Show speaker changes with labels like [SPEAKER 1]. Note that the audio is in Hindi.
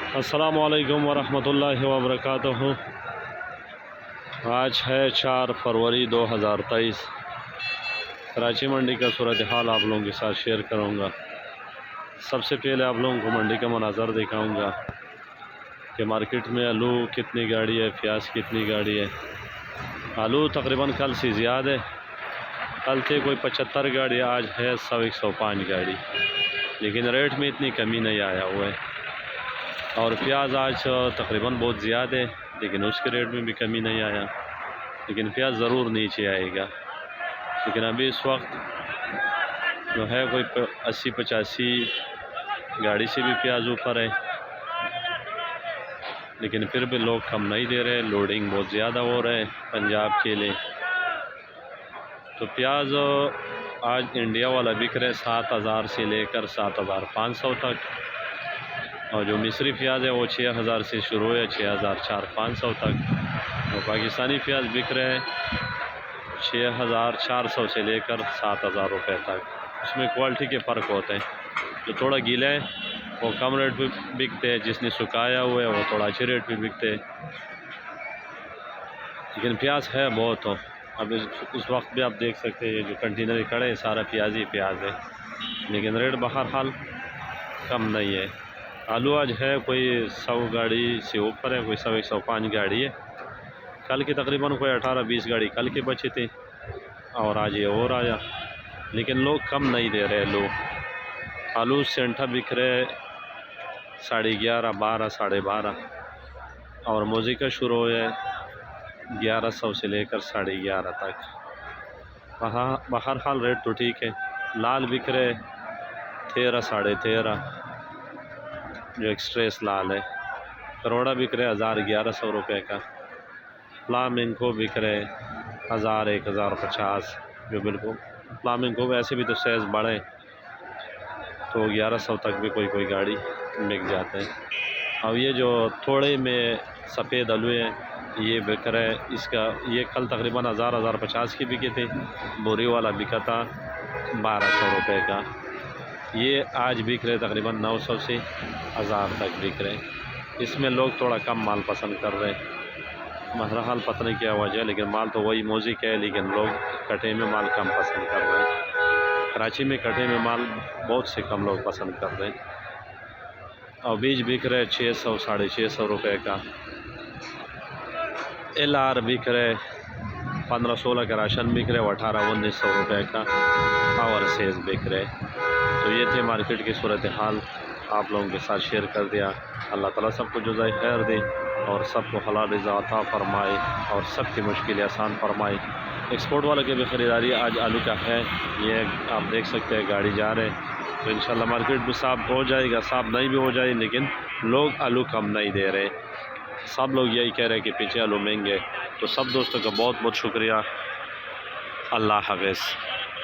[SPEAKER 1] अस्सलामु अलैकुम वरहमतुल्लाहि वबरकातुहू। आज है 4 फरवरी 2023। कराची मंडी का सूरत हाल आप लोगों के साथ शेयर करूँगा। सबसे पहले आप लोगों को मंडी का मनाज़र दिखाऊँगा कि मार्केट में आलू कितनी गाड़ी है, प्याज कितनी गाड़ी है। आलू तकरीबन कल से ज़्यादा है, कल थे कोई 75 गाड़ी, आज है 105 गाड़ी, लेकिन रेट में इतनी कमी नहीं आया हुआ है। और प्याज आज तकरीबन बहुत ज़्यादा है, लेकिन उसके रेट में भी कमी नहीं आया, लेकिन प्याज ज़रूर नीचे आएगा। लेकिन अभी इस वक्त जो है कोई 80-85 गाड़ी से भी प्याज ऊपर है, लेकिन फिर भी लोग कम नहीं दे रहे। लोडिंग बहुत ज़्यादा हो रहा है पंजाब के लिए। तो प्याज आज इंडिया वाला बिक रहा है 7000 से लेकर 7500 तक, और जो मिस्री प्याज है वो 6000 से शुरू है 6400-500 तक। और पाकिस्तानी प्याज बिक रहे हैं 6400 से लेकर 7000 रुपये तक। उसमें क्वालिटी के फ़र्क होते हैं, जो थोड़ा गीला है वो कम रेट पे बिकते हैं, जिसने सुखाया हुआ है वो थोड़ा अच्छे रेट पे बिकते हैं। लेकिन प्याज है बहुत हो। अब उस वक्त भी आप देख सकते हैं जो कंटेनर खड़े हैं सारा प्याज ही प्याज है, लेकिन रेट बहरहाल कम नहीं है। आलू आज है कोई 100 गाड़ी से ऊपर है, कोई 105 गाड़ी है। कल के तकरीबन कोई 18-20 गाड़ी कल के बचे थे, और आज ये और आया, लेकिन लोग कम नहीं दे रहे। लोग आलू सेंठा बिक रहे 11.5, 12, 12.5, और मोजी का शुरू है 1100 से लेकर 11.5 तक। बहरहाल रेट तो ठीक है। लाल बिक रहे 13, 13.5, जो एक्सट्रेस लाल है। करोड़ा बिक रहे 1000-1100 रुपये का। फ्लामिंगो बिक रहे 1000-1050, जो बिल्कुल फ्लामिंगो वैसे भी तो साइज़ बड़े, तो 1100 तक भी कोई गाड़ी बिक जाते हैं। अब ये जो थोड़े में सफ़ेद आलू है ये बिक रहे, इसका ये कल तकरीबन 1000-1050 की बिके थे। बोरी वाला बिका था 1200 रुपये का। ये आज बिक रहे तकरीबन 900 से 1000 तक बिक रहे। इसमें लोग थोड़ा कम माल पसंद कर रहे हैं। बहरहाल पता नहीं क्या वजह है, लेकिन माल तो वही मोजी का है, लेकिन लोग कटे में माल कम पसंद कर रहे हैं। कराची में कटे में माल बहुत से कम लोग पसंद कर रहे हैं। और बीज बिक रहे 600-650 रुपये का। LR बिक रहे 15-16 का राशन बिक रहे 1800-1900 रुपये का। और सेज बिक रहे। तो ये थे मार्केट की सूरत हाल, आप लोगों के साथ शेयर कर दिया। अल्लाह ताला सबको जज़ाए खैर दे, और सबको हलाल रिज़ा अता फरमाए, और सबकी मुश्किलें आसान फरमाए। एक्सपोर्ट वाले की भी ख़रीदारी आज आलू का है, ये आप देख सकते हैं गाड़ी जा रहे हैं। तो इंशाल्लाह मार्केट भी साफ हो जाएगा, साफ नहीं भी हो जाए, लेकिन लोग आलू कम नहीं दे रहे। सब लोग यही कह रहे हैं कि पीछे आलू महंगे। तो सब दोस्तों का बहुत बहुत शुक्रिया। अल्लाह हाफ़िज़।